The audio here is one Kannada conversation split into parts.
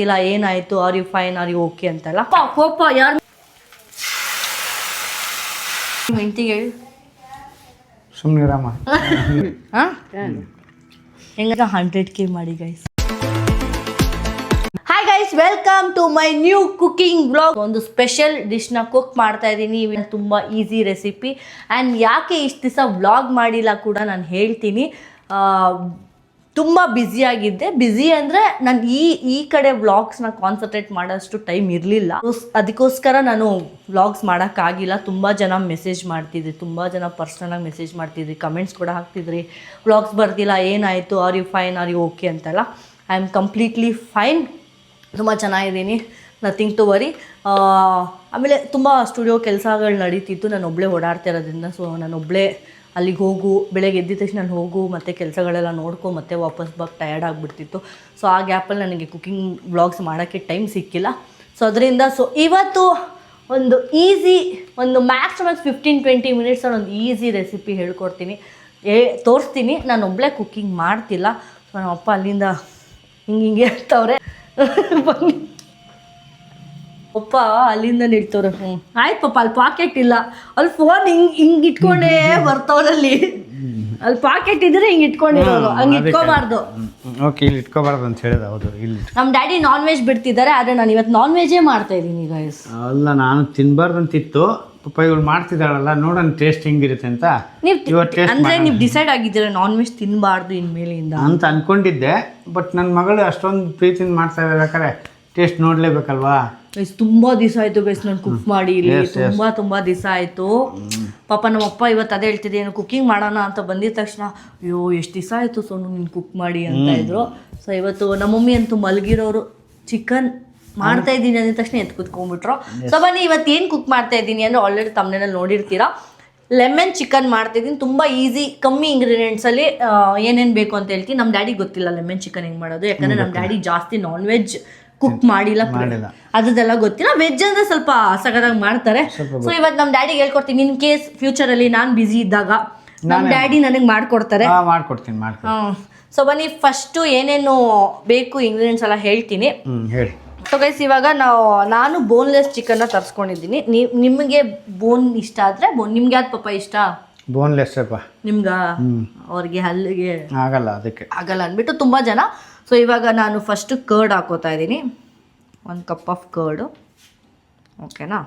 ಇಲ್ಲ ಏನಾಯ್ತು, are you fine, are you okay ಅಂತಲ್ಲ. ಕೋಪ ಯಾರು ಹೆಂಡತಿಗೆ ಹೇಳಿ ಸುಮ್ಮನಿರಮ್ಮ. ಹೆಂಗ 100K ಮಾಡಿ guys. Hi guys, welcome to my new cooking blog. ಒಂದು ಸ್ಪೆಷಲ್ ಡಿಶ್ನ ಕುಕ್ ಮಾಡ್ತಾ ಇದ್ದೀನಿ. ತುಂಬ ಈಸಿ ರೆಸಿಪಿ. ಆ್ಯಂಡ್ ಯಾಕೆ ಇಷ್ಟು ದಿವಸ ವ್ಲಾಗ್ ಮಾಡಿಲ್ಲ ಕೂಡ ನಾನು ಹೇಳ್ತೀನಿ. ತುಂಬ ಬ್ಯುಸಿಯಾಗಿದ್ದೆ. ಬ್ಯುಸಿ ಅಂದರೆ ನಾನು ಈ ಕಡೆ ವ್ಲಾಗ್ಸ್ನ ಕಾನ್ಸಂಟ್ರೇಟ್ ಮಾಡೋಷ್ಟು ಟೈಮ್ ಇರಲಿಲ್ಲ. ಅದಕ್ಕೋಸ್ಕರ ನಾನು ವ್ಲಾಗ್ಸ್ ಮಾಡೋಕ್ಕಾಗಿಲ್ಲ. ತುಂಬ ಜನ ಮೆಸೇಜ್ ಮಾಡ್ತಿದ್ರಿ, ತುಂಬ ಜನ ಪರ್ಸ್ನಲಾಗಿ ಮೆಸೇಜ್ ಮಾಡ್ತಿದ್ರಿ, ಕಮೆಂಟ್ಸ್ ಕೂಡ ಹಾಕ್ತಿದ್ರಿ, ವ್ಲಾಗ್ಸ್ ಬರ್ತಿಲ್ಲ, ಏನಾಯಿತು, are you fine, are you okay ಅಂತೆಲ್ಲ. ಐ ಆಮ್ ಕಂಪ್ಲೀಟ್ಲಿ ಫೈನ್, ತುಂಬ ಚೆನ್ನಾಗಿದ್ದೀನಿ, ನಥಿಂಗ್ ಟು ವರಿ. ಆಮೇಲೆ ತುಂಬ ಸ್ಟುಡಿಯೋ ಕೆಲಸಗಳು ನಡೀತಿತ್ತು, ನಾನು ಒಬ್ಬಳೇ ಓಡಾಡ್ತಾ ಇರೋದ್ರಿಂದ. ಸೊ ನಾನೊಬ್ಬಳೇ ಅಲ್ಲಿಗೆ ಹೋಗು, ಬೆಳಗ್ಗೆ ಎದ್ದಿದ ತಕ್ಷಣ ನಾನು ಹೋಗು, ಮತ್ತು ಕೆಲಸಗಳೆಲ್ಲ ನೋಡ್ಕೊ ಮತ್ತೆ ವಾಪಸ್ ಟಯರ್ಡ್ ಆಗಿಬಿಡ್ತಿತ್ತು. ಸೊ ಆ ಗ್ಯಾಪಲ್ಲಿ ನನಗೆ ಕುಕಿಂಗ್ ವ್ಲಾಗ್ಸ್ ಮಾಡೋಕ್ಕೆ ಟೈಮ್ ಸಿಕ್ಕಿಲ್ಲ. ಸೊ ಅದರಿಂದ ಇವತ್ತು ಒಂದು ಈಸಿ, ಒಂದು ಮ್ಯಾಕ್ಸ್ 15-20 ಮಿನಿಟ್ಸಲ್ಲಿ ಒಂದು ಈಸಿ ರೆಸಿಪಿ ಹೇಳ್ಕೊಡ್ತೀನಿ, ತೋರಿಸ್ತೀನಿ. ನಾನು ಒಬ್ಬಳೇ ಕುಕ್ಕಿಂಗ್ ಮಾಡ್ತಿಲ್ಲ. ಸೊ ನಮ್ಮ ಅಪ್ಪ ಅಲ್ಲಿಂದ ಹಿಂಗೆ ಇರ್ತವ್ರೆ, ಬನ್ನಿ. ಅಪ್ಪ ಅಲ್ಲಿಂದ ನಿಡ್ತವ್ರೆ. ಆಯ್ತು ಪಾಪ, ಅಲ್ಲಿ ಪಾಕೆಟ್ ಇಲ್ಲ, ಅಲ್ಲಿ ಫೋನ್ ಹಿಂಗೆ ಇಟ್ಕೊಂಡೇ ಬರ್ತವ್ರಲ್ಲಿ. ಅಲ್ಲಿ ಪಾಕೆಟ್ ಇದ್ರೆ ಹಿಂಗೆ ಇಟ್ಕೊಂಡಿರೋದು, ಹಂಗೆ ಇಟ್ಕೋಬಾರ್ದು. ಓಕೆ, ಇಲ್ಲಿ ಇಟ್ಕೋಬಾರ್ದು ಅಂತ ಹೇಳಿದ. ಹೌದು, ಇಲ್ಲಿ ನಮ್ಮ ಡ್ಯಾಡಿ ನಾನ್ ವೆಜ್ ಬಿಡ್ತಿದ್ದಾರೆ, ಆದರೆ ನಾನು ಇವತ್ತು ನಾನ್ ವೆಜ್ಜೇ ಮಾಡ್ತಾ ಇದ್ದೀನಿ ಗೈಸ್. ಅಲ್ಲ, ನಾನು ತಿನ್ಬಾರ್ದಂತಿತ್ತು, ಪಾಪ ಇವಳು ಮಾಡ್ತಿದ್ದಾಳಲ್ಲ, ನೋಡೋಣ ಟೇಸ್ಟ್ ಹೆಂಗಿರುತ್ತೆ ಅಂತ. ಅಂದರೆ ನೀವು ಡಿಸೈಡ್ ಆಗಿದ್ದೀರಾ ನಾನ್ ವೆಜ್ ತಿನ್ನಬಾರ್ದು ಇನ್ಮೇಲಿಂದ ಅಂತ ಅನ್ಕೊಂಡಿದ್ದೆ. ಬಟ್ ನನ್ನ ಮಗಳು ಅಷ್ಟೊಂದು ಪ್ರೀತಿಯಿಂದ ಮಾಡ್ತಾ ಇರ್ಬೇಕಾದ್ರೆ ಟೇಸ್ಟ್ ನೋಡ್ಲೇಬೇಕಲ್ವಾ. ಗೈಸ್ ತುಂಬ ದಿವಸ ಆಯಿತು ಗೈಸ್ ನಾನು ಕುಕ್ ಮಾಡಿ ಇಲ್ಲಿ. ತುಂಬ ದಿವಸ ಆಯಿತು. ಪಾಪ ನಮ್ಮಪ್ಪ ಇವತ್ತು ಅದೇ ಹೇಳ್ತಿದ್ದೆ, ಏನು ಕುಕ್ಕಿಂಗ್ ಮಾಡೋಣ ಅಂತ ಬಂದಿದ ತಕ್ಷಣ, ಅಯ್ಯೋ ಎಷ್ಟು ದಿವಸ ಆಯಿತು ಸೋನು ನೀನು ಕುಕ್ ಮಾಡಿ ಅಂತ ಇದ್ರು. ಸೊ ಇವತ್ತು ನಮ್ಮ ಮಮ್ಮಿ ಅಂತೂ ಮಲಗಿರೋರು ಚಿಕನ್ ಮಾಡ್ತಾ ಇದ್ದೀನಿ ಅಂದಿದ ತಕ್ಷಣ ಎದ್ದು ಕುತ್ಕೊಂಡ್ಬಿಟ್ರು. ಸೊ ಬನ್ನಿ, ಇವತ್ತು ಏನು ಕುಕ್ ಮಾಡ್ತಾ ಇದ್ದೀನಿ ಅಂದರೆ ಆಲ್ರೆಡಿ ತಮ್ಮನೇನಲ್ಲಿ ನೋಡಿರ್ತೀರಾ. ಲೆಮನ್ ಚಿಕನ್ ಮಾಡ್ತಾಯಿದ್ದೀನಿ. ತುಂಬ ಈಸಿ, ಕಮ್ಮಿ ಇಂಗ್ರೀಡಿಯೆಂಟ್ಸಲ್ಲಿ ಏನೇನು ಬೇಕು ಅಂತ ಹೇಳ್ತೀನಿ. ನಮ್ಮ ಡ್ಯಾಡಿಗೆ ಗೊತ್ತಿಲ್ಲ ಲೆಮನ್ ಚಿಕನ್ ಹೆಂಗೆ ಮಾಡೋದು, ಯಾಕಂದರೆ ನಮ್ಮ ಡ್ಯಾಡಿ ಜಾಸ್ತಿ ನಾನ್ ವೆಜ್ ಕುಕ್ ಮಾಡಿಲ್ಲ, ಅದೆಲ್ಲ ಗೊತ್ತಿಲ್ಲ. ವೆಜ್ ಅಂದರೆ ಸ್ವಲ್ಪ ಸಗದಾಗಿ ಮಾಡ್ತಾರೆ. ಸೊ ಇವತ್ತು ನಮ್ಮ ಡ್ಯಾಡಿಗೆ ಹೇಳ್ಕೊಡ್ತೀನಿ. ಇನ್ ಕೇಸ್ ಫ್ಯೂಚರಲ್ಲಿ ನಾನು ಬ್ಯುಸಿ ಇದ್ದಾಗ ನಮ್ಮ ಡ್ಯಾಡಿ ನನಗೆ ಮಾಡ್ಕೊಡ್ತಾರೆ. ಮಾಡ್ಕೊಡ್ತೀನಿ. ಸೊ ಬನ್ನಿ, ಫಸ್ಟು ಏನೇನು ಬೇಕು ಇಂಗ್ರೀಡಿಯೆಂಟ್ಸ್ ಎಲ್ಲ ಹೇಳ್ತೀನಿ, ಹೇಳಿ. ಸೊ ಗೈಸ್, ಇವಾಗ ನಾನು ಬೋನ್ಲೆಸ್ ಚಿಕನ್ನ ತರಿಸ್ಕೊಂಡಿದ್ದೀನಿ. ನಿಮಗೆ ಬೋನ್ ಇಷ್ಟ ಆದರೆ ನಿಮ್ಗೆ ಯಾವ್ದು ಪಾಪ ಇಷ್ಟ? ಬೋನ್ಲೆಸ್ ನಿಮ್ಗ ಅವ್ರಿಗೆ ಹಲ್ಲಿಗೆ ಆಗಲ್ಲ, ಅದಕ್ಕೆ ಆಗಲ್ಲ ಅಂದ್ಬಿಟ್ಟು ತುಂಬ ಜನ. ಸೊ ಇವಾಗ ನಾನು ಫಸ್ಟು ಕರ್ಡ್ ಹಾಕೋತಾ ಇದ್ದೀನಿ, 1 ಕಪ್ ಆಫ್ ಕರ್ಡು. ಓಕೆನಾ.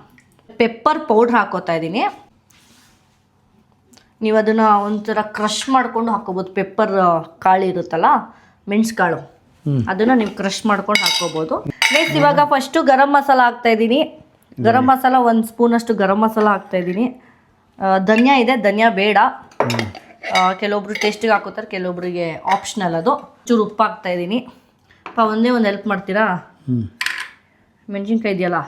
ಪೆಪ್ಪರ್ ಪೌಡ್ರ್ ಹಾಕೋತಾ ಇದ್ದೀನಿ. ನೀವು ಅದನ್ನು ಒಂಥರ ಕ್ರಷ್ ಮಾಡ್ಕೊಂಡು ಹಾಕೋಬೋದು. ಪೆಪ್ಪರ್ ಕಾಳು ಇರುತ್ತಲ್ಲ, ಮೆಣಸು ಕಾಳು, ಅದನ್ನು ನೀವು ಕ್ರಷ್ ಮಾಡ್ಕೊಂಡು ಹಾಕೋಬೋದು. ನೆಕ್ಸ್ಟ್ ಇವಾಗ ಫಸ್ಟು ಗರಂ ಮಸಾಲ ಹಾಕ್ತಾಯಿದ್ದೀನಿ. ಗರಂ ಮಸಾಲ 1 ಸ್ಪೂನಷ್ಟು ಗರಂ ಮಸಾಲ ಹಾಕ್ತಾಯಿದ್ದೀನಿ. ಧನಿಯಾ ಇದೆ, ಧನಿಯಾ ಬೇಡ, ಕೆಲವೊಬ್ರು ಟೇಸ್ಟಿಗೆ ಹಾಕೋತಾರೆ, ಕೆಲವೊಬ್ರಿಗೆ ಆಪ್ಷನಲ್ ಅದು. ಚೂರು ಉಪ್ಪು ಹಾಕ್ತಾಯಿದ್ದೀನಿ. ಒಂದೇ ಒಂದು ಹೆಲ್ಪ್ ಮಾಡ್ತೀರಾ? ಮೆಣಸಿನ್ಕಾಯಿ ಇದೆಯಲ್ಲ,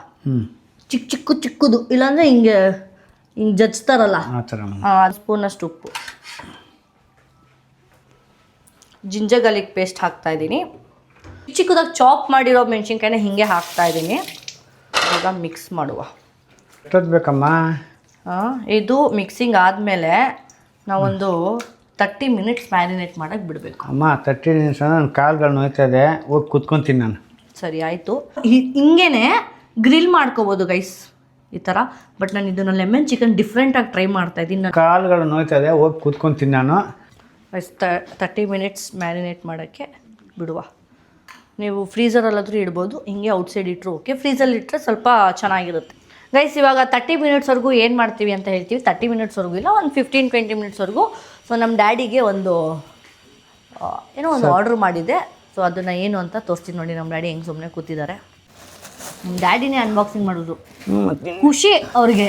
ಚಿಕ್ಕದು, ಇಲ್ಲಾಂದರೆ ಹಿಂಗೆ ಜಜ್ತಾರಲ್ಲ, ಸ್ಪೂನಷ್ಟು ಉಪ್ಪು. ಜಿಂಜರ್ ಗಾರ್ಲಿಕ್ ಪೇಸ್ಟ್ ಹಾಕ್ತಾಯಿದ್ದೀನಿ. ಚಿಕ್ಕದಾಗಿ ಚಾಪ್ ಮಾಡಿರೋ ಮೆಣಸಿನ್ಕಾಯಿನ ಹಿಂಗೆ ಹಾಕ್ತಾಯಿದ್ದೀನಿ. ಇವಾಗ ಮಿಕ್ಸ್ ಮಾಡುವ. ಬೇಕಮ್ಮ. ಇದು ಮಿಕ್ಸಿಂಗ್ ಆದಮೇಲೆ ನಾವೊಂದು 30 ಮಿನಿಟ್ಸ್ ಮ್ಯಾರಿನೇಟ್ ಮಾಡೋಕ್ಕೆ ಬಿಡಬೇಕು. ಅಮ್ಮ 30 ನಿಮಿಷ ನನ್ನ ಕಾಲುಗಳು ನೋಯ್ತಾ ಇದೆ, ಹೋಗಿ ಕುತ್ಕೊತೀನಿ ನಾನು. ಸರಿ ಆಯಿತು. ಹಿಂಗೇನೆ ಗ್ರಿಲ್ ಮಾಡ್ಕೋಬೋದು ಗೈಸ್, ಈ ಥರ. ಬಟ್ ನಾನು ಇದನ್ನು ಲೆಮನ್ ಚಿಕನ್ ಡಿಫ್ರೆಂಟಾಗಿ ಟ್ರೈ ಮಾಡ್ತಾ ಇದ್ದೀನಿ. ಕಾಲುಗಳು ನೋಯ್ತಾ ಇದೆ, ಹೋಗಿ ಕುತ್ಕೊತೀನಿ ನಾನು. 30 ಮಿನಿಟ್ಸ್ ಮ್ಯಾರಿನೇಟ್ ಮಾಡೋಕ್ಕೆ ಬಿಡುವ. ನೀವು ಫ್ರೀಝರಲ್ಲಾದರೂ ಇಡ್ಬೋದು, ಹಿಂಗೆ ಔಟ್ಸೈಡ್ ಇಟ್ಟರು ಓಕೆ. ಫ್ರೀಝಲ್ಲಿ ಇಟ್ಟರೆ ಸ್ವಲ್ಪ ಚೆನ್ನಾಗಿರುತ್ತೆ ಗೈಸ್. ಇವಾಗ 30 ಮಿನಿಟ್ಸ್ವರೆಗೂ ಏನು ಮಾಡ್ತೀವಿ ಅಂತ ಹೇಳ್ತೀವಿ. 30 ಮಿನಿಟ್ಸ್ವರೆಗೂ ಇಲ್ಲ, ಒಂದು 15-20 ಮಿನಿಟ್ಸ್ವರೆಗೂ. ಸೊ ನಮ್ಮ ಡ್ಯಾಡಿಗೆ ಒಂದು ಆರ್ಡ್ರ್ ಮಾಡಿದ್ದೆ. ಸೊ ಅದನ್ನು ಏನು ಅಂತ ತೋರಿಸ್ತೀನಿ ನೋಡಿ. ನಮ್ಮ ಡ್ಯಾಡಿ ಹೆಂಗೆ ಸುಮ್ಮನೆ ಕೂತಿದ್ದಾರೆ. ನಮ್ಮ ಡ್ಯಾಡಿನೇ ಅನ್ಬಾಕ್ಸಿಂಗ್ ಮಾಡೋದು, ಖುಷಿ ಅವ್ರಿಗೆ.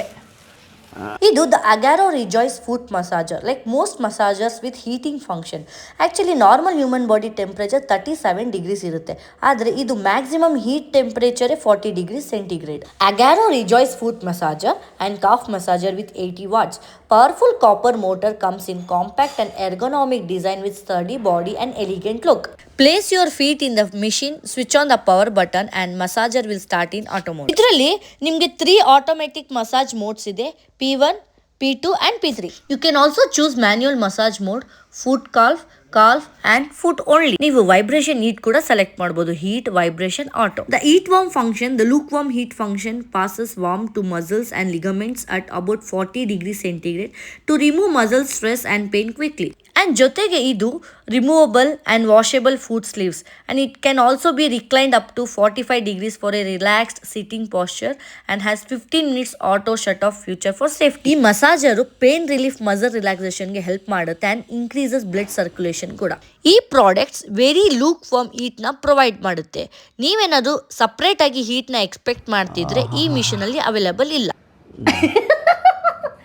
ಇದು the Agaro Rejoice foot massager. Like most massagers with heating function. Actually normal human body temperature 37 degrees ಇರುತ್ತೆ, ಆದರೆ ಇದು ಮ್ಯಾಕ್ಸಿಮಮ್ ಹೀಟ್ ಟೆಂಪ್ರೇಚರೇ 40 degrees centigrade. Agaro Rejoice foot massager and calf massager with 80 watts. Powerful copper motor comes in compact and ergonomic design with sturdy body and elegant look. Place your feet in the machine, switch on the power button and massager will start in auto mode. ಇದರಲ್ಲಿ ನಿಮಗೆ 3 automatic massage modes ಇದೆ, P1, P2 and P3. You can also choose manual massage mode, foot calf, calf and foot only. ನೀವು vibration heat ಕೂಡ select ಮಾಡಬಹುದು. Heat, vibration, auto. The heat warm function, the lukewarm heat function passes warm to muscles and ligaments at about 40 degrees centigrade to remove muscle stress and pain quickly. And ಜೊತೆಗೆ ಇದು removable and washable foot sleeves and it can also be reclined up to 45 degrees for a relaxed sitting posture and has 15 minutes auto shut off feature for safety. ಈ ಮಸಾಜರು ಪೇನ್ ರಿಲೀಫ್ ಮಸಲ್ ರಿಲ್ಯಾಕ್ಸೇಷನ್ಗೆ ಹೆಲ್ಪ್ ಮಾಡುತ್ತೆ ಆ್ಯಂಡ್ ಇನ್ಕ್ರೀಸಸ್ ಬ್ಲಡ್ ಸರ್ಕ್ಯುಲೇಷನ್ ಕೂಡ. ಈ ಪ್ರಾಡಕ್ಟ್ಸ್ ವೆರಿ ಲೂಕ್ ಫಾರ್ಮ್ ಹೀಟ್ನ ಪ್ರೊವೈಡ್ ಮಾಡುತ್ತೆ. ನೀವೇನಾದರೂ ಸಪ್ರೇಟಾಗಿ ಹೀಟ್ನ ಎಕ್ಸ್ಪೆಕ್ಟ್ ಮಾಡ್ತಿದ್ರೆ ಈ ಮಿಷನಲ್ಲಿ ಅವೈಲೇಬಲ್ ಇಲ್ಲ.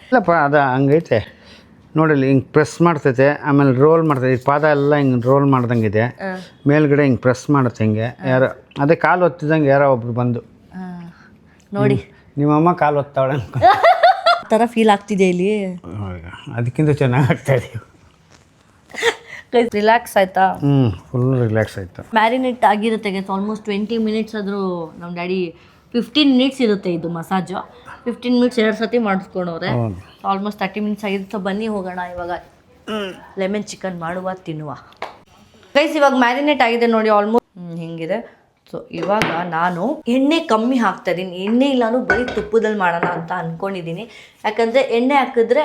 ಇಲ್ಲಪ್ಪ ಅದು ಹಂಗೈತೆ ನೋಡಲಿ, ಹಿಂಗೆ ಪ್ರೆಸ್ ಮಾಡ್ತೈತೆ, ಆಮೇಲೆ ರೋಲ್ ಮಾಡ್ತೈತೆ. ಈ ಪಾದ ಎಲ್ಲ ಹಿಂಗೆ ರೋಲ್ ಮಾಡ್ದಂಗಿದೆ, ಮೇಲ್ಗಡೆ ಹಿಂಗೆ ಪ್ರೆಸ್ ಮಾಡುತ್ತೆ. ಹಿಂಗೆ ಯಾರೋ ಅದೇ ಕಾಲು ಒತ್ತಿದಂಗೆ ಯಾರೋ ಒಬ್ರು ಬಂದು ನೋಡಿ ನಿಮ್ಮಮ್ಮ ಕಾಲು ಒತ್ತಾವಳೆ ಆ ಥರ ಫೀಲ್ ಆಗ್ತಿದೆ ಇಲ್ಲಿ. ಅದಕ್ಕಿಂತ ಚೆನ್ನಾಗಿ ಆಗ್ತಾಯಿದೆ. ರಿಲ್ಯಾಕ್ಸ್ ಆಯ್ತಾ? ಫುಲ್ ರಿಲ್ಯಾಕ್ಸ್ ಆಯಿತು. ಮ್ಯಾರಿನೇಟ್ ಆಗಿರುತ್ತೆ ಆಲ್ಮೋಸ್ಟ್ 20 ಮಿನಿಟ್ಸ್ ಆದರೂ. ನಮ್ಮ ಡ್ಯಾಡಿ 15 ಮಿನಿಟ್ಸ್ ಇರುತ್ತೆ ಇದು ಮಸಾಜು. 15 ಮಿನಿಟ್ಸ್ 2 ಸತಿ ಮಾಡಿಸ್ಕೊಂಡವ್ರೆ. ಆಲ್ಮೋಸ್ಟ್ 30 ಮಿನಿಟ್ಸ್ ಆಗಿದೆ. ಸೊ ಬನ್ನಿ ಹೋಗೋಣ ಇವಾಗ ಲೆಮನ್ ಚಿಕನ್ ಮಾಡುವ, ತಿನ್ನುವ. ಗೈಸ್ ಇವಾಗ ಮ್ಯಾರಿನೇಟ್ ಆಗಿದೆ ನೋಡಿ ಆಲ್ಮೋಸ್ಟ್ ಹಿಂಗಿದೆ. ಸೊ ಇವಾಗ ನಾನು ಎಣ್ಣೆ ಕಮ್ಮಿ ಹಾಕ್ತಾ ಇದ್ದೀನಿ. ಎಣ್ಣೆ ಇಲ್ಲಾನು ಬರೀ ತುಪ್ಪದಲ್ಲಿ ಮಾಡೋಣ ಅಂತ ಅಂದ್ಕೊಂಡಿದ್ದೀನಿ. ಯಾಕಂದರೆ ಎಣ್ಣೆ ಹಾಕಿದ್ರೆ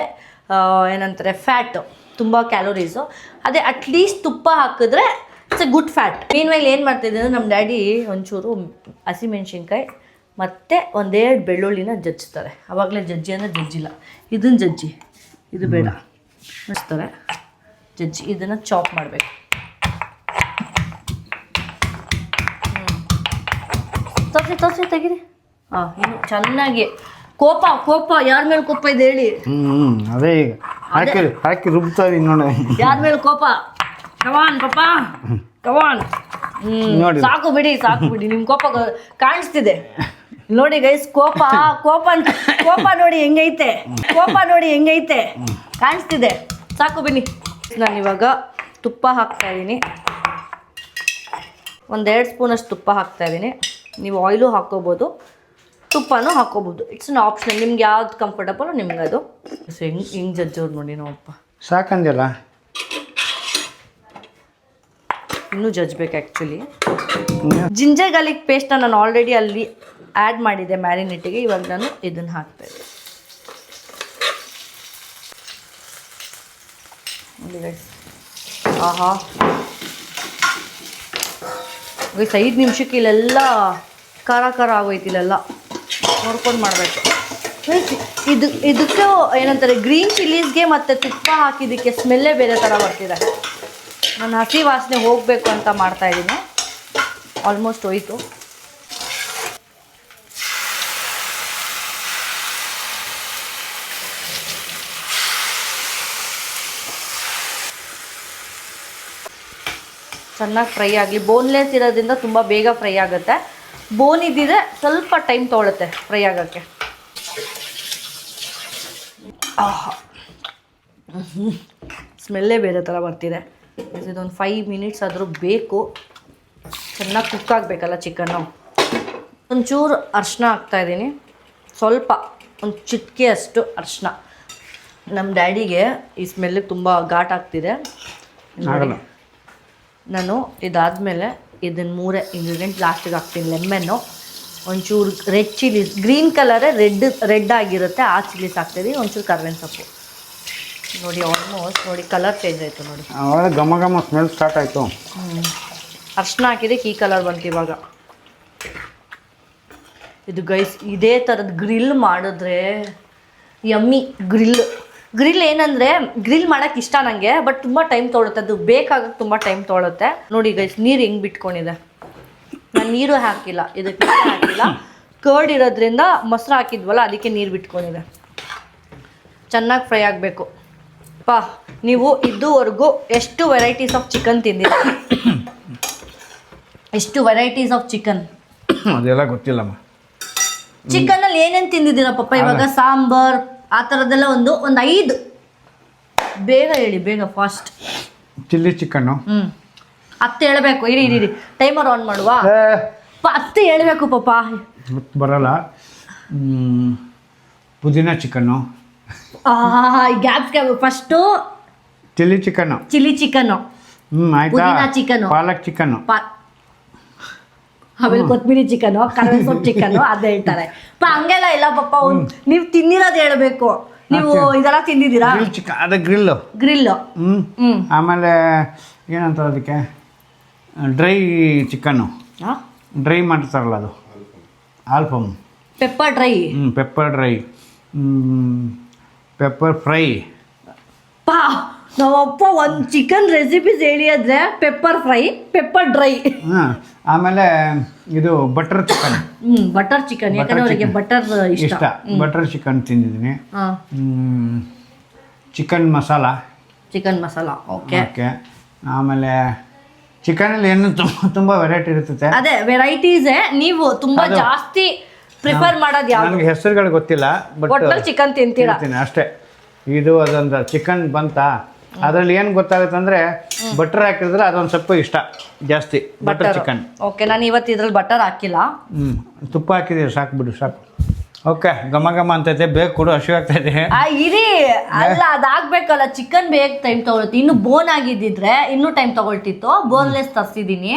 ಏನಂತಾರೆ ಫ್ಯಾಟ್, ತುಂಬ ಕ್ಯಾಲೋರೀಸು. ಅದೇ ಅಟ್ಲೀಸ್ಟ್ ತುಪ್ಪ ಹಾಕಿದ್ರೆ ಇಟ್ಸ್ ಎ ಗುಡ್ ಫ್ಯಾಟ್. ಮೀನ್ ಮೇಲೆ ಏನು ಮಾಡ್ತಾಯಿದ್ದೆ ಅಂದರೆ ನಮ್ಮ ಡ್ಯಾಡಿ ಒಂಚೂರು ಹಸಿಮೆಣ್ಸಿನ್ಕಾಯಿ ಮತ್ತು 1-2 ಬೆಳ್ಳುಳ್ಳಿನ ಜಜ್ಜಿಸ್ತಾರೆ. ಆವಾಗಲೇ ಜಜ್ಜಿ ಅಂದರೆ ಜಜ್ಜಿಲ್ಲ, ಇದನ್ನು ಜಜ್ಜಿ, ಇದು ಬೇಡ ಅನಿಸ್ತಾರೆ ಜಜ್ಜಿ. ಇದನ್ನು ಚಾಪ್ ಮಾಡಬೇಕು. ತೋರಿಸಿ ತೆಗೀರಿ. ಇನ್ನು ಚೆನ್ನಾಗಿ ಕೋಪ ಯಾರ ಮೇಲೆ ಕೋಪ ಇದೆ ಹೇಳಿ? ಅದೇ ಈಗ ಹಾಕಿ ರುಬ್ತಾ ಇದೀನಿ ನೋಡಿ. ಯಾರ ಮೇಲೆ ಕೋಪ? ಕವಾನ್ ಪಾಪ ಕವಾನ್. ಸಾಕು ಬಿಡಿ ನಿಮ್ಮ ಕೋಪ ಕಾಣಿಸ್ತಿದೆ ನೋಡಿ ಗೈಸ್. ಕೋಪ ನೋಡಿ ಹೆಂಗೈತೆ ಕಾಣಿಸ್ತಿದೆ. ಸಾಕು ಬಿಡಿ. ನಾನು ಇವಾಗ ತುಪ್ಪ ಹಾಕ್ತಾ ಇದ್ದೀನಿ. 1-2 ಸ್ಪೂನಷ್ಟು ತುಪ್ಪ ಹಾಕ್ತಾ ಇದ್ದೀನಿ. ನೀವು ಆಯಿಲು ಹಾಕ್ಕೋಬೋದು, ತುಪ್ಪನೂ ಹಾಕ್ಕೋಬೋದು. ಇಟ್ಸ್ ಅನ್ ಆಪ್ಷನಲ್, ನಿಮ್ಗೆ ಯಾವ್ದು ಕಂಫರ್ಟಬಲ್ ನಿಮ್ಗೆ ಅದು. ಸೊ ಹಿಂಗೆ ಜಜ್ಜೋರು ನೋಡಿ ನಮ್ಮಪ್ಪ. ಸಾಕಂದಿಲ್ಲ, ಇನ್ನೂ ಜಜ್ಬೇಕು ಆ್ಯಕ್ಚುಲಿ. ಜಿಂಜರ್ ಗಾರ್ಲಿಕ್ ಪೇಸ್ಟ್ನ ನಾನು ಆಲ್ರೆಡಿ ಅಲ್ಲಿ ಆ್ಯಡ್ ಮಾಡಿದ್ದೆ ಮ್ಯಾರಿನೇಟಿಗೆ. ಇವಾಗ ನಾನು ಇದನ್ನು ಹಾಕ್ತಾಯಿದ್ದೆ. ಆಹಾ ಗೈಸ್ 5 ನಿಮಿಷಕ್ಕೆ ಇಲ್ಲೆಲ್ಲ ಖಾರ ಆಗೋಯ್ತು. ಇಲ್ಲೆಲ್ಲ ನೋಡ್ಕೊಂಡು ಮಾಡಬೇಕು. ಇದಕ್ಕೆ ಏನಂತಾರೆ ಗ್ರೀನ್ ಚಿಲ್ಲೀಸ್ಗೆ ಮತ್ತು ತುಪ್ಪ ಹಾಕಿದ್ದಕ್ಕೆ ಸ್ಮೆಲ್ಲೇ ಬೇರೆ ಥರ ಬರ್ತಿದೆ. ನಾನು ಹಸಿ ವಾಸನೆ ಹೋಗಬೇಕು ಅಂತ ಮಾಡ್ತಾಯಿದ್ದೀನಿ. ಆಲ್ಮೋಸ್ಟ್ ಹೋಯ್ತು. ಚೆನ್ನಾಗಿ ಫ್ರೈ ಆಗಲಿ. ಬೋನ್ಲೆಸ್ ಇರೋದ್ರಿಂದ ತುಂಬ ಬೇಗ ಫ್ರೈ ಆಗುತ್ತೆ. ಬೋನ್ ಇದ್ದಿದ್ರೆ ಸ್ವಲ್ಪ ಟೈಮ್ ತೊಗೊಳುತ್ತೆ ಫ್ರೈ ಆಗೋಕ್ಕೆ. ಸ್ಮೆಲ್ಲೇ ಬೇರೆ ಥರ ಬರ್ತಿದೆ. ಇದೊಂದು 5 ಮಿನಿಟ್ಸ್ ಆದರೂ ಬೇಕು. ಚೆನ್ನಾಗಿ ಕುಕ್ ಆಗಬೇಕಲ್ಲ ಚಿಕನ್ನು. ಒಂಚೂರು ಅರಿಶಿನ ಹಾಕ್ತಾಯಿದ್ದೀನಿ, ಸ್ವಲ್ಪ ಒಂದು ಚಿಟಿಕೆ ಅಷ್ಟು ಅರಿಶಿನ. ನಮ್ಮ ಡ್ಯಾಡಿಗೆ ಈ ಸ್ಮೆಲ್ಲಿಗೆ ತುಂಬ ಘಾಟ್ ಆಗ್ತಿದೆ. ನಾನು ಇದಾದಮೇಲೆ ಇದನ್ನು 3 ಇಂಗ್ರೀಡಿಯೆಂಟ್ ಲಾಸ್ಟಿಗೆ ಹಾಕ್ತೀನಿ. ಲೆಮನ್ನು, ಒಂಚೂರು ರೆಡ್ ಚಿಲ್ಲೀಸ್, ಗ್ರೀನ್ ಕಲರೇ ರೆಡ್ ಆಗಿರುತ್ತೆ ಆ ಚಿಲ್ಲೀಸ್ ಹಾಕ್ತಿದ್ದೀನಿ. ಒಂಚೂರು ಕರ್ಬೇವಿನ ಸೊಪ್ಪು. ನೋಡಿ ಆಲ್ಮೋಸ್ಟ್ ನೋಡಿ ಕಲರ್ ಚೇಂಜ್ ಆಯಿತು ನೋಡಿ. ಘಮ ಸ್ಮೆಲ್ ಸ್ಟಾರ್ಟ್ ಆಯಿತು. ಅರ್ಶಿನ ಹಾಕಿದ್ದಕ್ಕೆ ಈ ಕಲರ್ ಬಂತು ಇವಾಗ. ಇದು ಗೈಸ್ ಇದೇ ಥರದ್ದು ಗ್ರಿಲ್ ಮಾಡಿದ್ರೆ ಯಮ್ಮಿ. ಗ್ರಿಲ್ ಏನಂದರೆ ಗ್ರಿಲ್ ಮಾಡೋಕ್ಕೆ ಇಷ್ಟ ನನಗೆ, ಬಟ್ ತುಂಬ ಟೈಮ್ ತೊಗೊಳುತ್ತೆ. ಅದು ಬೇಕಾಗಕ್ಕೆ ತುಂಬ ಟೈಮ್ ತೊಗೊಳುತ್ತೆ. ನೋಡಿ ಗೈಸ್ ನೀರು ಹೆಂಗೆ ಬಿಟ್ಕೊಂಡಿದೆ. ನಾನು ನೀರು ಹಾಕಿಲ್ಲ, ಇದಕ್ಕೆ ನೀರು ಹಾಕಿಲ್ಲ. ಕರ್ಡ್ ಇರೋದ್ರಿಂದ ಮೊಸರು ಹಾಕಿದ್ವಲ್ಲ ಅದಕ್ಕೆ ನೀರು ಬಿಟ್ಕೊಂಡಿದೆ. ಚೆನ್ನಾಗಿ ಫ್ರೈ ಆಗಬೇಕು. ನೀವು ಇದುವರೆಗೂ ಎಷ್ಟು ವೆರೈಟೀಸ್ ಆಫ್ ಚಿಕನ್ ತಿಂದಿದ್ದೀರ? ಎಷ್ಟು ವೆರೈಟೀಸ್ ಆಫ್ ಚಿಕನ್? ಅದೆಲ್ಲ ಗೊತ್ತಿಲ್ಲಮ್ಮ. ಚಿಕನಲ್ಲಿ ಏನೇನು ತಿಂದಿದ್ದೀರ ಪಪ್ಪ? ಇವಾಗ ಸಾಂಬಾರ್ ಆ ಥರದ್ದೆಲ್ಲ ಒಂದು 5 ಬೇಗ ಹೇಳಿ, ಬೇಗ ಫಾಸ್ಟ್. Chilli chicken. ಅತ್ತೆ ಹೇಳಬೇಕು. ಇರಿ ಟೈಮರ್ ಆನ್ ಮಾಡುವ. ಅತ್ತೆ ಹೇಳಬೇಕು ಪಾಪ. ಬರಲ್ಲ. ಪುದೀನ chicken. Gap first chilli chicken. ಆಯ್ತಾ ಪುದೀನಾ ಚಿಕನ್, ಪಾಲಕ್ ಚಿಕನ್ನು, ಆಮೇಲೆ ಕೊತ್ತಂಬರಿ ಚಿಕನ್, ಕರ್ಬೇವಿನ ಸೊಪ್ಪು ಚಿಕನ್ ಅದ್ ಹೇಳ್ತಾರೆ. ಹಂಗೆಲ್ಲ ಇಲ್ಲ ಪಪ್ಪ, ನೀವು ತಿಂದಿರೋದು ಹೇಳ್ಬೇಕು. ನೀವು ಇದೆಲ್ಲ ತಿಂದಿದ್ದೀರಾ? ಗ್ರಿಲ್ ಚಿಕನ್, ಅದೇ ಗ್ರಿಲ್ಲು. ಆಮೇಲೆ ಏನಂತ ಅದಕ್ಕೆ ಡ್ರೈ ಚಿಕನ್ನು, ಡ್ರೈ ಮಾಡ್ತಾರಲ್ಲ ಅದು ಆಲ್ಫಮ್. Pepper dry. Pepper dry, pepper fry. ನಾವಪ್ಪ ಒಂದು ಚಿಕನ್ ರೆಸಿಪೀಸ್ ಹೇಳಿದ್ರೆ ಪೆಪ್ಪರ್ ಫ್ರೈ, ಪೆಪ್ಪರ್ ಡ್ರೈ. ಆಮೇಲೆ ಇದು ಬಟರ್ ಚಿಕನ್. ಬಟರ್ ಚಿಕನ್, ಯಾಕಂದ್ರೆ ಅವರಿಗೆ ಬಟರ್ ಇಷ್ಟ. ಬಟರ್ ಚಿಕನ್ ತಿಂದಿದ್ದೀನಿ. Chicken masala. Chicken masala, okay. ಆಮೇಲೆ ಚಿಕನಲ್ಲಿ ಏನು ತುಂಬ ವೆರೈಟಿ ಇರ್ತದೆ. ಅದೇ ವೆರೈಟೀಸೇ, ನೀವು ತುಂಬಾ ಜಾಸ್ತಿ ಪ್ರಿಫರ್ ಮಾಡೋದು ಯಾವುದು? ನನಗೆ ಹೆಸರುಗಳು ಗೊತ್ತಿಲ್ಲ, ಬಟ್ ಚಿಕನ್ ತಿಂತೀನಿ ಅಷ್ಟೇ. ಇದು ಅದೊಂದು ಚಿಕನ್ ಬಂತಾ, ಅದರಲ್ಲಿ ಏನು ಗೊತ್ತಾಗುತ್ತೆ ಅಂದರೆ ಬಟರ್ ಹಾಕಿದ್ರೆ ಅದೊಂದು ಸ್ವಲ್ಪ ಇಷ್ಟ ಜಾಸ್ತಿ, ಬಟರ್ ಚಿಕನ್. ಓಕೆ, ನಾನು ಇವತ್ತು ಇದ್ರಲ್ಲಿ ಬಟರ್ ಹಾಕಿಲ್ಲ. ತುಪ್ಪ ಹಾಕಿದ್ದೀರಿ, ಸಾಕು ಬಿಡು, ಸಾಕು. ಓಕೆ, ಘಮ ಘಮ ಅಂತೈತೆ, ಬೇಗ ಕೊಡು, ಹಸಿವು ಆಗ್ತೈತೆ. ಇರಿ, ಅಲ್ಲ ಅದಾಗಬೇಕಲ್ಲ, ಚಿಕನ್ ಬೇಗ ಟೈಮ್ ತಗೊಳುತ್ತೆ. ಇನ್ನು ಬೋನ್ ಆಗಿದ್ದಿದ್ರೆ ಇನ್ನೂ ಟೈಮ್ ತಗೊಳ್ತಿತ್ತು. ಬೋನ್ಲೆಸ್ ತರಿಸಿದ್ದೀನಿ,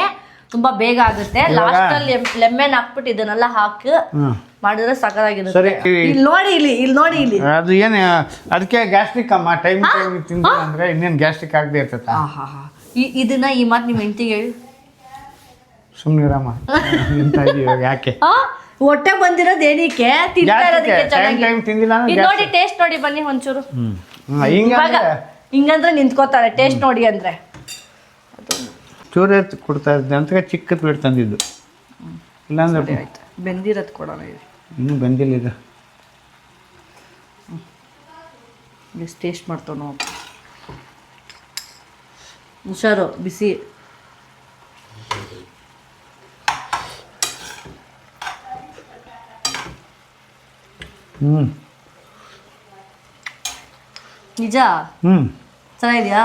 ತುಂಬಾ ಬೇಗ ಆಗುತ್ತೆ. ಲಾಸ್ಟ್ ಅಲ್ಲಿ ಲೆಮನ್ ಹಾಕ್ಬಿಟ್ಟು ಇದನ್ನೆಲ್ಲ ಹಾಕಿ ಮಾಡಿದ್ರೆ ಸಕ್ಕತ್ತಾಗಿರುತ್ತೆ. ಇಲ್ಲಿ ನೋಡಿ ಇಲ್ಲಿ ಅದು ಏನು ಅದಕ್ಕೆ ಗ್ಯಾಸ್ಟ್ರಿಕ್ ಅಮ್ಮ, ಟೈಮ್ ತಿಂದ ಅಂದ್ರೆ ಇನ್ನೇನು ಗ್ಯಾಸ್ಟ್ರಿಕ್ ಆಗದೆ ಇರ್ತೈತೆ. ಇದನ್ನ ಈ ಮಾತು ನಿಮ್ಮ ಹೆಂಡತಿಗೆ ಹೇಳಿ. ಸುಮ್ಮನಿರಮ್ಮ, ಯಾಕೆ ಹೊಟ್ಟೆ ಬಂದಿರೋದು ಏನಕ್ಕೆ? ತಿಂತಾ ಇರೋದಕ್ಕೆ ಚೆನ್ನಾಗಿ ನೋಡಿ, ಟೇಸ್ಟ್ ನೋಡಿ ಬನ್ನಿ ಒಂಚೂರು. ಹಿಂಗಂದ್ರೆ ನಿಂತ್ಕೋತಾರೆ, ಟೇಸ್ಟ್ ನೋಡಿ ಅಂದ್ರೆ. ಚೂರೇ ಕೊಡ್ತಾ ಇದ್ದೆ ಅಂತ ಚಿಕ್ಕದು ಪ್ಲೇಟ್ ತಂದಿದ್ದು, ಇಲ್ಲಾಂದ್ರೆ ಬೆಂದಿರೋದು ಕೊಡೋಣ. ಇನ್ನೂ ಬೆಂದಿಲ್ಲ ಇದು. ಟೇಸ್ಟ್ ಮಾಡ್ತಾವ ನಾವು. ಹುಷಾರು, ಬಿಸಿ. ನಿಜ ಚೆನ್ನಾಗಿದ್ಯಾ?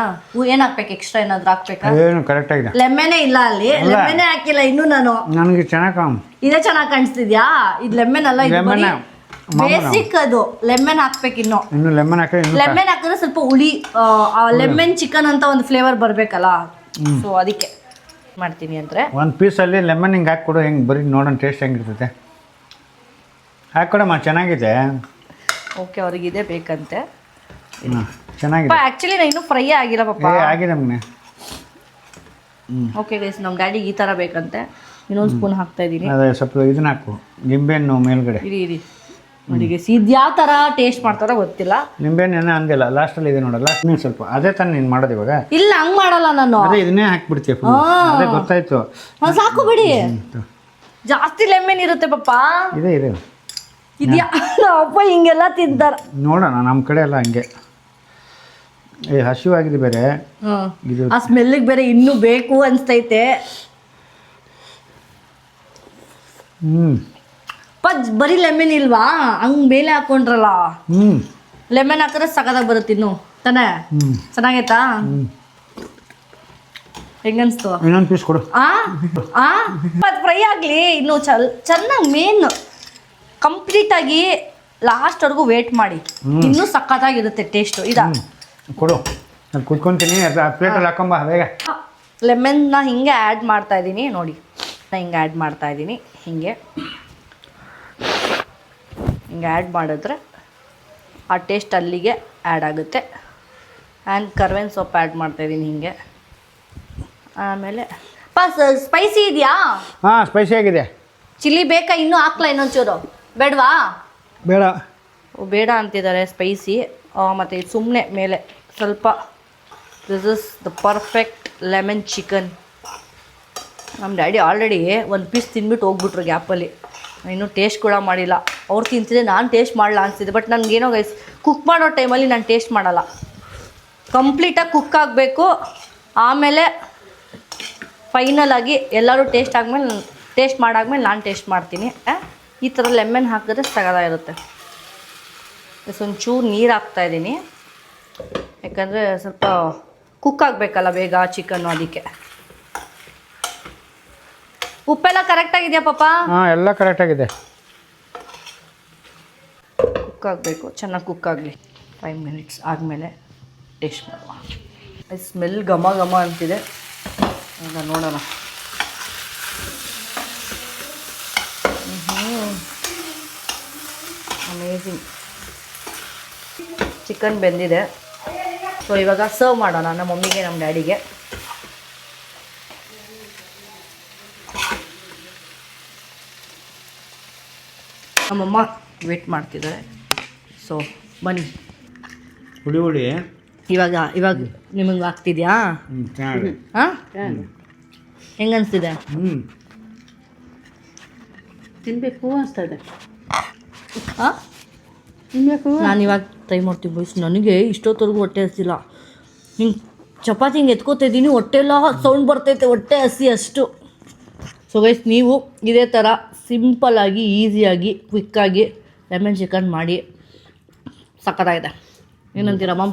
ಏನ್ ಹಾಕ್ಬೇಕು? ಎಕ್ಸ್ಟ್ರಾ ಏನಾದ್ರು ಹಾಕ್ಬೇಕಾ? ಏನು ಕರೆಕ್ಟ್ ಆಗಿದೆ. ಲೆಮನೇ ಇಲ್ಲ ಅಲ್ಲಿ, ಲೆಮನೇ ಹಾಕಿಲ್ಲ ಇನ್ನು ನಾನು. ನನಗೆ ಚೆನ್ನಾಗಿ ಇದೇ ಚೆನ್ನಾಗಿ ಕಾಣಿಸ್ತಿದ್ಯಾ? ಇದು ಲೆಮನ್ ಅಲ್ಲ, ಇದು ಬೇಸಿಕ್. ಅದು ಲೆಮನ್ ಹಾಕ್ಬೇಕು ಇನ್ನು ಲೆಮನ್ ಹಾಕಿ. ಲೆಮನ್ ಹಾಕಿದ್ರೆ ಸ್ವಲ್ಪ ಹುಳಿ, ಲೆಮನ್ ಚಿಕನ್ ಅಂತ ಒಂದು ಫ್ಲೇವರ್ ಬರ್ಬೇಕಲ್ಲ, ಸೊ ಅದಕ್ಕೆ ಮಾಡ್ತೀನಿ. ಅಂದ್ರೆ ಒಂದು ಪೀಸಲ್ಲಿ ಲೆಮನ್ ಹಿಂಗೆ ಹಾಕ್ಕೊಡು, ಹೆಂಗೆ ಬರೀ ನೋಡೋಣ ಟೇಸ್ಟ್ ಹೆಂಗಿರ್ತೈತೆ. ಹಾಕ್ಕೊಡಮ್ಮ, ಚೆನ್ನಾಗಿದೆ. ಓಕೆ, ಅವ್ರಿಗೆ ಇದೇ ಬೇಕಂತೆ. ಚೆನ್ನಾಗಿದೆ. ಆಕ್ಚುಲಿ ನಾನು ಇನ್ನೂ ಫ್ರೈ ಆಗಿಲ್ಲ ಪಾಪ. ಆಗಿದೆ ಮನೆ. ಓಕೆ ಗೈಸ್, ನಮ್ಮ ಡ್ಯಾಡಿಗೆ ಈ ಥರ ಬೇಕಂತೆ. ಇನ್ನೊಂದು ಸ್ಪೂನ್ ಹಾಕ್ತಾ ಇದ್ದೀನಿ. ಅದೇ ಸ್ವಲ್ಪ ಇದನ್ನ ಹಾಕು, ನಿಂಬೆಹಣ್ಣು ಮೇಲ್ಗಡೆ. ಇರಿ ನೋಡಿ ಗೈಸ್, ಇದು ಯಾವ ಥರ ಟೇಸ್ಟ್ ಮಾಡ್ತಾರೋ ಗೊತ್ತಿಲ್ಲ. ನಿಂಬೆಹಣ್ಣು ಏನೋ ಅಂದಿಲ್ಲ, ಲಾಸ್ಟಲ್ಲಿ ಇದೆ ನೋಡಲ್ಲ, ನೀನು ಸ್ವಲ್ಪ ಅದೇ ತಾನು ನೀನು ಮಾಡೋದು ಇವಾಗ. ಇಲ್ಲ, ಹಂಗೆ ಮಾಡಲ್ಲ ನಾನು. ಅದೇ ಇದನ್ನೇ ಹಾಕ್ಬಿಡ್ತೀಯ, ಅದೇ ಗೊತ್ತಾಯ್ತು. ಸಾಕು ಬಿಡಿ, ಜಾಸ್ತಿ ಲೆಮನ್ ಇರುತ್ತೆ ಪಾಪ. ಇದೆ ಇದೆಯಾ? ಅಪ್ಪ ಹಿಂಗೆಲ್ಲ ತಿಂತಾರ. ನೋಡೋಣ, ನಮ್ಮ ಕಡೆ ಎಲ್ಲ ಹಂಗೆ. ಹಸಿವಾಗಿದೆ ಬೇರೆ, ಇದು ಆ ಸ್ಮೆಲ್ಲಿಗೆ ಬೇರೆ ಇನ್ನೂ ಬೇಕು ಅನ್ಸ್ತೈತೆ. ಬರೀ ಲೆಮನ್ ಇಲ್ವಾ? ಹಂಗ್ ಮೇಲೆ ಹಾಕೊಂಡ್ರಲ್ಲ, ಲೆಮನ್ ಹಾಕಿದ್ರೆ ಸಖತ್ತಾಗಿ ಬರುತ್ತೆ ಇನ್ನು ತಾನೇ. ಚೆನ್ನಾಗೈತಾ? ಹೆಂಗನ್ಸ್ತು? ಇನ್ನೊಂದು ಪೀಸ್ ಕೊಡು. ಅದು ಫ್ರೈ ಆಗಲಿ ಇನ್ನು ಚೆನ್ನಾಗಿ. ಮೇನ್ ಕಂಪ್ಲೀಟ್ ಆಗಿ ಲಾಸ್ಟ್ವರೆಗೂ ವೇಟ್ ಮಾಡಿ, ಇನ್ನೂ ಸಖತ್ತಾಗಿರುತ್ತೆ ಟೇಸ್ಟು. ಇದಾ ಕೊಡು, ನಾನು ಕುತ್ಕೊಂತೀನಿ. ಪ್ಲೇಟಲ್ಲಿ ಹಾಕೊಂಬ ಬೇಗ. ಲೆಮನ್ನ ಹಿಂಗೆ ಆ್ಯಡ್ ಮಾಡ್ತಾ ಇದ್ದೀನಿ ನೋಡಿ, ನಾನು ಹಿಂಗೆ ಆ್ಯಡ್ ಮಾಡ್ತಾ ಇದ್ದೀನಿ. ಹಿಂಗೆ ಆ್ಯಡ್ ಮಾಡಿದ್ರೆ ಆ ಟೇಸ್ಟ್ ಅಲ್ಲಿಗೆ ಆ್ಯಡ್ ಆಗುತ್ತೆ. ಆ್ಯಂಡ್ ಕರ್ಬೇವಿನ ಸೊಪ್ಪು ಆ್ಯಡ್ ಮಾಡ್ತಾಯಿದ್ದೀನಿ ಹಿಂಗೆ. ಆಮೇಲೆ ಸ್ಪೈಸಿ ಇದೆಯಾ? ಹಾಂ, ಸ್ಪೈಸಿ ಆಗಿದೆ. ಚಿಲ್ಲಿ ಬೇಕಾ? ಇನ್ನೂ ಹಾಕ್ಲಾ ಇನ್ನೊಂಚೂರು? ಬೇಡವಾ? ಬೇಡ. ಬೇಡ ಅಂತಿದ್ದಾರೆ ಸ್ಪೈಸಿ. ಮತ್ತು ಇದು ಸುಮ್ಮನೆ ಮೇಲೆ ಸ್ವಲ್ಪ. This is the perfect lemon chicken. ನಮ್ಮ ಡ್ಯಾಡಿ ಆಲ್ರೆಡಿ ಒಂದು ಪೀಸ್ ತಿಂದ್ಬಿಟ್ಟು ಹೋಗ್ಬಿಟ್ರು ಗ್ಯಾಪಲ್ಲಿ. ಇನ್ನೂ ಟೇಸ್ಟ್ ಕೂಡ ಮಾಡಿಲ್ಲ. ಅವ್ರು ತಿಂತಿದ್ರೆ ನಾನು ಟೇಸ್ಟ್ ಮಾಡಲ್ಲ ಅನಿಸ್ತಿದೆ. ಬಟ್ ನನಗೇನೋ ಗೈಸ್, ಕುಕ್ ಮಾಡೋ ಟೈಮಲ್ಲಿ ನಾನು ಟೇಸ್ಟ್ ಮಾಡಲ್ಲ. ಕಂಪ್ಲೀಟಾಗಿ ಕುಕ್ ಆಗಬೇಕು. ಆಮೇಲೆ ಫೈನಲಾಗಿ ಎಲ್ಲರೂ ಟೇಸ್ಟ್ ಮಾಡಾದ್ಮೇಲೆ ನಾನು ಟೇಸ್ಟ್ ಮಾಡ್ತೀನಿ. ಈ ಥರ ಲೆಮನ್ ಹಾಕಿದ್ರೆ ಸಗದಾಗಿರುತ್ತೆ. ಒಂಚೂರು ನೀರು ಹಾಕ್ತಾಯಿದ್ದೀನಿ, ಯಾಕಂದರೆ ಸ್ವಲ್ಪ ಕುಕ್ ಆಗಬೇಕಲ್ಲ ಬೇಗ ಚಿಕನ್ನು, ಅದಕ್ಕೆ. ಉಪ್ಪೆಲ್ಲ ಕರೆಕ್ಟಾಗಿದೆಯಾ ಪಾಪ? ಹಾಂ, ಎಲ್ಲ ಕರೆಕ್ಟಾಗಿದೆ. ಕುಕ್ ಆಗಬೇಕು, ಚೆನ್ನಾಗಿ ಕುಕ್ ಆಗಲಿ. 5 ಮಿನಿಟ್ಸ್ ಆದಮೇಲೆ ಟೇಸ್ಟ್ ಮಾಡುವ. ಸ್ಮೆಲ್ ಘಮ ಘಮ ಅಂತಿದೆ. ಈಗ ನೋಡೋಣ. ಅಮೇಝಿಂಗ್. ಚಿಕನ್ ಬೆಂದಿದೆ. ಸೊ ಇವಾಗ ಸರ್ವ್ ಮಾಡೋಣ ನಮ್ಮ ಮಮ್ಮಿಗೆ ನಮ್ಮ ಡ್ಯಾಡಿಗೆ. ನಮ್ಮಮ್ಮ ವೇಟ್ ಮಾಡ್ತಿದ್ದಾರೆ. ಸೊ ಬನ್ನಿ. ಹುಳಿ ಇವಾಗ ನಿಮಗೆ ಆಗ್ತಿದ್ಯಾ? ಹಾಂ, ಹೆಂಗನ್ಸ್ತಿದೆ? ತಿನ್ನಬೇಕು ಅನಿಸ್ತದೆ. ಹಾಂ, ತಿನ್ನಬೇಕು. ನಾನು ಇವಾಗ ಟ್ರೈ ಮಾಡ್ತೀನಿ ಬಾಯ್ಸ್. ನನಗೆ ಇಷ್ಟೊತ್ತವರೆಗೂ ಹೊಟ್ಟೆ ಹಸಿಲ್ಲ. ಹಿಂಗೆ ಚಪಾತಿ ಹಿಂಗೆ ಎತ್ಕೋತಿದ್ದೀನಿ, ಹೊಟ್ಟೆ ಎಲ್ಲ ಸೌಂಡ್ ಬರ್ತೈತೆ, ಹೊಟ್ಟೆ ಹಸಿ ಅಷ್ಟು. ಸೊ ಗೈಸ್, ನೀವು ಇದೇ ಥರ ಸಿಂಪಲ್ಲಾಗಿ, ಈಸಿಯಾಗಿ, ಕ್ವಿಕ್ಕಾಗಿ ಲೆಮನ್ ಚಿಕನ್ ಮಾಡಿ. ಸಕ್ಕತ್ತಾಗಿದೆ. ಏನಂತೀರ ಮ್ಯಾಮ್?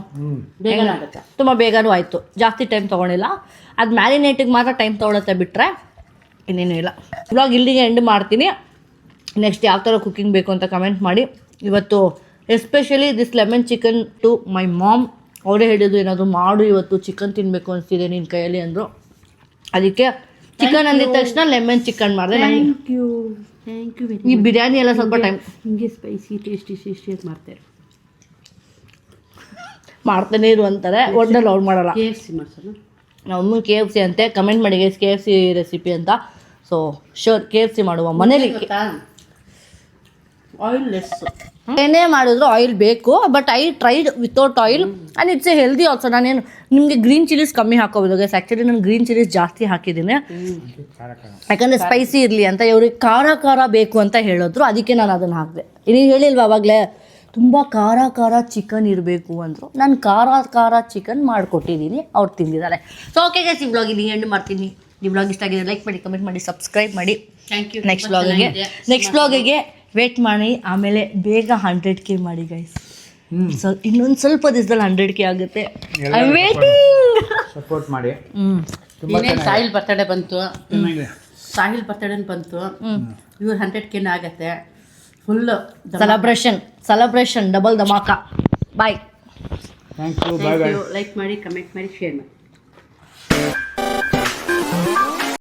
ಬೇಗನೆ ಆಗುತ್ತೆ. ತುಂಬ ಬೇಗನೂ ಆಯಿತು. ಜಾಸ್ತಿ ಟೈಮ್ ತೊಗೊಂಡಿಲ್ಲ. ಅದು ಮ್ಯಾರಿನೇಟಿಗೆ ಮಾತ್ರ ಟೈಮ್ ತೊಗೊಳತ್ತೆ, ಬಿಟ್ಟರೆ ಇನ್ನೇನು ಇಲ್ಲ. ಇವಾಗ ಇಲ್ಲಿಗೆ ಎಂಡ್ ಮಾಡ್ತೀನಿ. ನೆಕ್ಸ್ಟ್ ಯಾವ ಥರ ಕುಕ್ಕಿಂಗ್ ಬೇಕು ಅಂತ ಕಮೆಂಟ್ ಮಾಡಿ. ಇವತ್ತು especially this lemon chicken to my mom. ಅವರೇ ಹೇಳಿದ್ರು ಏನಾದರೂ ಮಾಡು, ಇವತ್ತು ಚಿಕನ್ ತಿನ್ನಬೇಕು ಅನಿಸ್ತಿದೆ ನಿನ್ನ ಕೈಯಲ್ಲಿ ಅಂದರು. ಅದಕ್ಕೆ ಚಿಕನ್ ಅಂದಿದ ತಕ್ಷಣ ಲೆಮನ್ ಚಿಕನ್ ಮಾಡಿದೆ. ಥ್ಯಾಂಕ್ ಯು ಈ ಬಿರಿಯಾನಿ ಎಲ್ಲ ಸ್ವಲ್ಪ ಟೈಮ್ ಹಿಂಗೆ ಸ್ಪೈಸಿ ಟೇಸ್ಟಿ ಅಂತ ಮಾಡ್ತಾರೆ. ಮಾಡ್ತಾನೆ ಇರು ಅಂತಾರೆ, ಒಡ್ಡಲ್ಲಿ ಅವ್ರು ಮಾಡಲ್ಲ. KFC ಮಾಡ್ಸೋಣ. ನಮ್ಮ KFC ಅಂತೆ. ಕಮೆಂಟ್ ಮಾಡಿ ಗೈಸ್ KFC ರೆಸಿಪಿ ಅಂತ. ಸೊ ಶೋರ್ KFC ಮಾಡುವ ಮನೇಲಿ. Oil less. ಏನೇ ಮಾಡಿದ್ರು ಆಯಿಲ್ ಬೇಕು. But I tried without oil and it's A healthy also. ನಾನೇನು ನಿಮಗೆ ಗ್ರೀನ್ ಚಿಲ್ಲೀಸ್ ಕಮ್ಮಿ ಹಾಕೋಬೋದು ಗೈಸ್. ಆ್ಯಕ್ಚುಲಿ ನಾನು ಗ್ರೀನ್ ಚಿಲ್ಲೀಸ್ ಜಾಸ್ತಿ ಹಾಕಿದ್ದೀನಿ, ಯಾಕಂದರೆ ಸ್ಪೈಸಿ ಇರಲಿ ಅಂತ. ಇವ್ರಿಗೆ ಖಾರ ಬೇಕು ಅಂತ ಹೇಳಿದ್ರು, ಅದಕ್ಕೆ ನಾನು ಅದನ್ನು ಹಾಕಿದೆ. ನೀವು ಹೇಳಿಲ್ವ ಆವಾಗಲೇ ತುಂಬ ಖಾರ ಚಿಕನ್ ಇರಬೇಕು ಅಂದರು. ನಾನು ಖಾರ ಚಿಕನ್ ಮಾಡಿಕೊಟ್ಟಿದ್ದೀನಿ, ಅವ್ರು ತಿಂದಿದ್ದಾರೆ. ಸೊ ಓಕೆ ಗೈಸ್, ಈ ವ್ಲಾಗ್ ಇಲ್ಲಿ ಎಂಡ್ ಮಾಡ್ತೀನಿ. ಈ ವ್ಲಾಗ್ ಇಷ್ಟ ಆಗಿದೆ ಲೈಕ್ ಮಾಡಿ, ಕಮೆಂಟ್ ಮಾಡಿ, ಸಬ್ಸ್ಕ್ರೈಬ್ ಮಾಡಿ. Thank you. ನೆಕ್ಸ್ಟ್ ವ್ಲಾಗಿಗೆ ವೇಟ್ ಮಾಡಿ. ಆಮೇಲೆ ಬೇಗ 100K ಮಾಡಿ ಗೈಸ್. ಇನ್ನೊಂದು ಸ್ವಲ್ಪ ದಿವಸದಲ್ಲಿ 100K ಆಗುತ್ತೆ. I am waiting. ಸಪೋರ್ಟ್ ಮಾಡಿ. ಇನ್ನೇನು ಸಾಹಿಲ್ ಬರ್ತಡೇ ಬಂತು. ಸಾಹಿಲ್ ಬರ್ತಡೇ ಬಂತು. ಇವ್ರು 100K ಆಗತ್ತೆ. ಫುಲ್ ಸೆಲೆಬ್ರೇಷನ್ ಡಬಲ್ ಧಮಾಕ. Bye. Thank you. Bye. Like ಮಾಡಿ, ಕಮೆಂಟ್ ಮಾಡಿ, ಶೇರ್ ಮಾಡಿ.